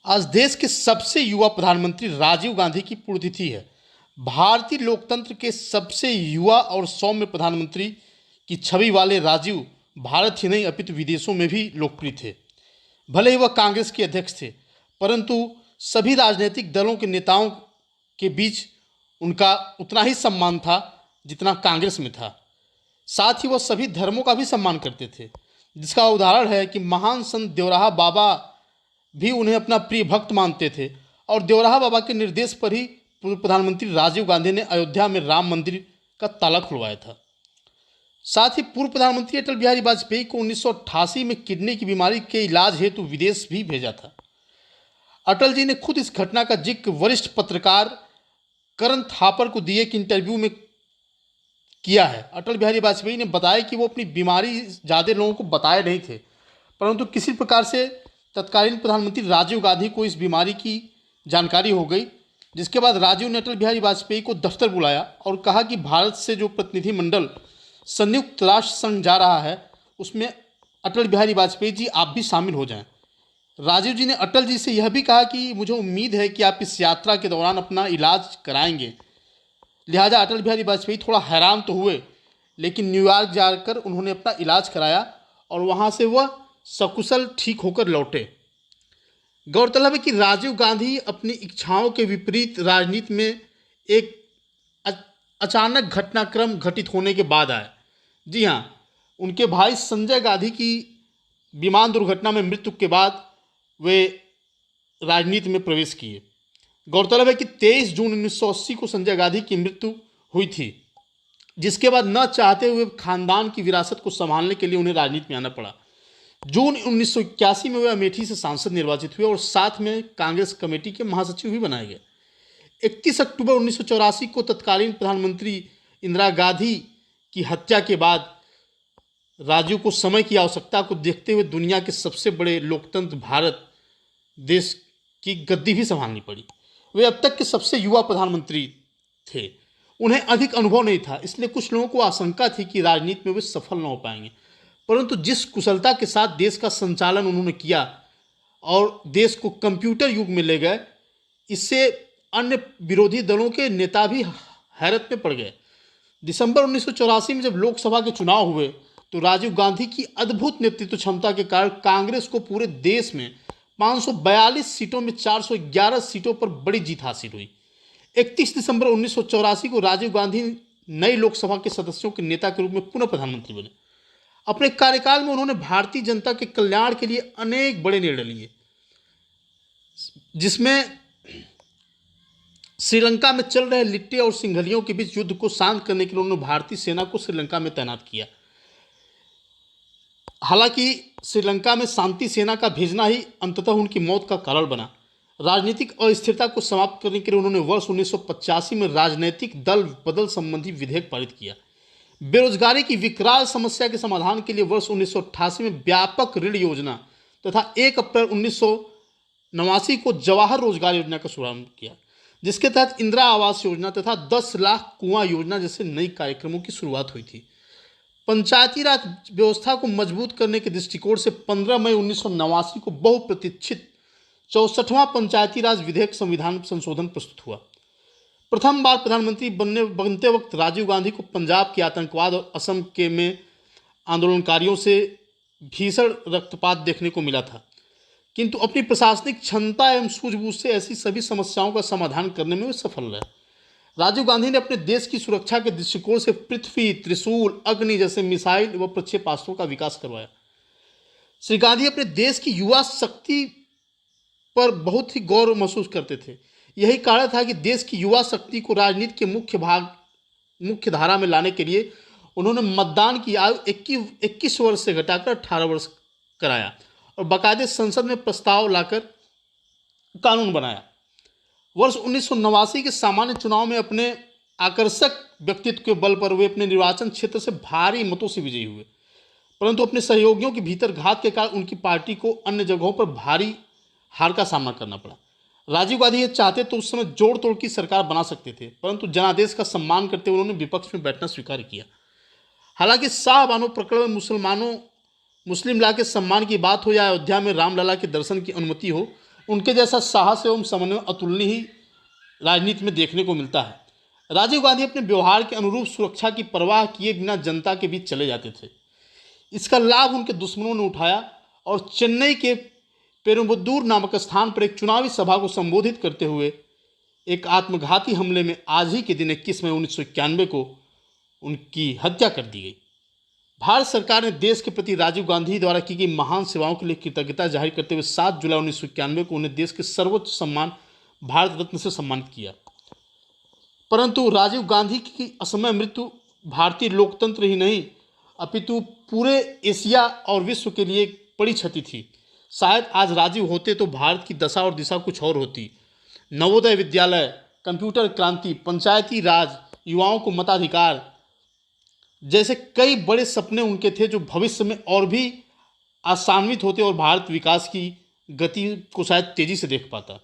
आज देश के सबसे युवा प्रधानमंत्री राजीव गांधी की पुण्यतिथि है। भारतीय लोकतंत्र के सबसे युवा और सौम्य प्रधानमंत्री की छवि वाले राजीव भारत ही नहीं अपितु विदेशों में भी लोकप्रिय थे। भले ही वह कांग्रेस के अध्यक्ष थे, परंतु सभी राजनीतिक दलों के नेताओं के बीच उनका उतना ही सम्मान था जितना कांग्रेस में था। साथ ही वह सभी धर्मों का भी सम्मान करते थे, जिसका उदाहरण है कि महान संत देवराहा बाबा भी उन्हें अपना प्रिय भक्त मानते थे और देवराहा बाबा के निर्देश पर ही पूर्व प्रधानमंत्री राजीव गांधी ने अयोध्या में राम मंदिर का ताला खुलवाया था। साथ ही पूर्व प्रधानमंत्री अटल बिहारी वाजपेयी को 1988 में किडनी की बीमारी के इलाज हेतु विदेश भी भेजा था। अटल जी ने खुद इस घटना का जिक्र वरिष्ठ पत्रकार करण थापर को दिए एक इंटरव्यू में किया है। अटल बिहारी वाजपेयी ने बताया कि वो अपनी बीमारी ज़्यादा लोगों को बताए नहीं थे, परंतु किसी प्रकार से तत्कालीन प्रधानमंत्री राजीव गांधी को इस बीमारी की जानकारी हो गई, जिसके बाद राजीव ने अटल बिहारी वाजपेयी को दफ्तर बुलाया और कहा कि भारत से जो प्रतिनिधिमंडल संयुक्त राष्ट्र संघ जा रहा है उसमें अटल बिहारी वाजपेयी जी आप भी शामिल हो जाएं। राजीव जी ने अटल जी से यह भी कहा कि मुझे उम्मीद है कि आप इस यात्रा के दौरान अपना इलाज कराएंगे। लिहाजा अटल बिहारी वाजपेयी थोड़ा हैरान तो हुए, लेकिन न्यूयॉर्क जाकर उन्होंने अपना इलाज कराया और वहाँ से वह सकुशल ठीक होकर लौटे। गौरतलब है कि राजीव गांधी अपनी इच्छाओं के विपरीत राजनीति में एक अचानक घटनाक्रम घटित होने के बाद आए। जी हाँ, उनके भाई संजय गांधी की विमान दुर्घटना में मृत्यु के बाद वे राजनीति में प्रवेश किए। गौरतलब है कि 23 जून 1980 को संजय गांधी की मृत्यु हुई थी, जिसके बाद न चाहते हुए खानदान की विरासत को संभालने के लिए उन्हें राजनीति में आना पड़ा। जून 1981 में वे अमेठी से सांसद निर्वाचित हुए और साथ में कांग्रेस कमेटी के महासचिव भी बनाए गए। 31 अक्टूबर 1984 को तत्कालीन प्रधानमंत्री इंदिरा गांधी की हत्या के बाद राजीव को समय की आवश्यकता को देखते हुए दुनिया के सबसे बड़े लोकतंत्र भारत देश की गद्दी भी संभालनी पड़ी। वे अब तक के सबसे युवा प्रधानमंत्री थे। उन्हें अधिक अनुभव नहीं था, इसलिए कुछ लोगों को आशंका थी कि राजनीति में वे सफल न हो पाएंगे, परंतु जिस कुशलता के साथ देश का संचालन उन्होंने किया और देश को कंप्यूटर युग में ले गए, इससे अन्य विरोधी दलों के नेता भी हैरत में पड़ गए। दिसंबर 1984 में जब लोकसभा के चुनाव हुए तो राजीव गांधी की अद्भुत नेतृत्व क्षमता के कारण कांग्रेस को पूरे देश में 542 सीटों में 411 सीटों पर बड़ी जीत हासिल हुई। 31 दिसंबर 1984 को राजीव गांधी नई लोकसभा के सदस्यों के नेता के रूप में पुनः प्रधानमंत्री बने। अपने कार्यकाल में उन्होंने भारतीय जनता के कल्याण के लिए अनेक बड़े निर्णय लिए, जिसमें श्रीलंका में चल रहे लिट्टे और सिंघलियों के बीच युद्ध को शांत करने के लिए उन्होंने भारतीय सेना को श्रीलंका में तैनात किया। हालांकि श्रीलंका में शांति सेना का भेजना ही अंततः उनकी मौत का कारण बना। राजनीतिक अस्थिरता को समाप्त करने के लिए उन्होंने वर्ष 1985 में राजनीतिक दल बदल संबंधी विधेयक पारित किया। बेरोजगारी की विकराल समस्या के समाधान के लिए वर्ष 1988 में व्यापक ऋण योजना तथा 1 अप्रैल 1989 को जवाहर रोजगार योजना का शुभारंभ किया, जिसके तहत इंदिरा आवास योजना तथा 10 लाख कुआं योजना जैसे नई कार्यक्रमों की शुरुआत हुई थी। पंचायती राज व्यवस्था को मजबूत करने के दृष्टिकोण से 15 मई 1989 को बहुप्रतीक्षित 64वां पंचायती राज विधेयक संविधान संशोधन प्रस्तुत हुआ। प्रथम बार प्रधानमंत्री बनते वक्त राजीव गांधी को पंजाब के आतंकवाद और असम के में आंदोलनकारियों से भीषण रक्तपात देखने को मिला था, किंतु अपनी प्रशासनिक क्षमता एवं सूझबूझ से ऐसी सभी समस्याओं का समाधान करने में वे सफल रहे। राजीव गांधी ने अपने देश की सुरक्षा के दृष्टिकोण से पृथ्वी, त्रिशूल, अग्नि जैसे मिसाइल व प्रक्षेपास्त्रों का विकास करवाया। श्री गांधी अपने देश की युवा शक्ति पर बहुत ही गौरव महसूस करते थे। यही कारण था कि देश की युवा शक्ति को राजनीति के मुख्य धारा में लाने के लिए उन्होंने मतदान की आयु 21 वर्ष से घटाकर 18 वर्ष कराया और बाकायदे संसद में प्रस्ताव लाकर कानून बनाया। वर्ष 1989 के सामान्य चुनाव में अपने आकर्षक व्यक्तित्व के बल पर वे अपने निर्वाचन क्षेत्र से भारी मतों से विजयी हुए, परंतु अपने सहयोगियों के भीतर घात के कारण उनकी पार्टी को अन्य जगहों पर भारी हार का सामना करना पड़ा। राजीव गांधी ये चाहते तो उस समय जोड़ तोड़ की सरकार बना सकते थे, परंतु जनादेश का सम्मान करते हुए उन्होंने विपक्ष में बैठना स्वीकार किया। हालांकि शाहबानो प्रकरण में मुस्लिम ला के सम्मान की बात हो या अयोध्या में रामलला के दर्शन की अनुमति हो, उनके जैसा साहस एवं समन्वय अतुलनीय ही राजनीति में देखने को मिलता है। राजीव गांधी अपने व्यवहार के अनुरूप सुरक्षा की परवाह किए बिना जनता के बीच चले जाते थे। इसका लाभ उनके दुश्मनों ने उठाया और चेन्नई के पेरुम्बदूर नामक स्थान पर एक चुनावी सभा को संबोधित करते हुए एक आत्मघाती हमले में आज ही के दिन 21 मई 1991 को उनकी हत्या कर दी गई। भारत सरकार ने देश के प्रति राजीव गांधी द्वारा की गई महान सेवाओं के लिए कृतज्ञता जाहिर करते हुए 7 जुलाई 1991 को उन्हें देश के सर्वोच्च सम्मान भारत रत्न से सम्मानित किया। परंतु राजीव गांधी की असमय मृत्यु भारतीय लोकतंत्र ही नहीं अपितु पूरे एशिया और विश्व के लिए एक बड़ी क्षति थी। शायद आज राजीव होते तो भारत की दशा और दिशा कुछ और होती। नवोदय विद्यालय, कंप्यूटर क्रांति, पंचायती राज, युवाओं को मताधिकार जैसे कई बड़े सपने उनके थे जो भविष्य में और भी आशान्वित होते और भारत विकास की गति को शायद तेजी से देख पाता।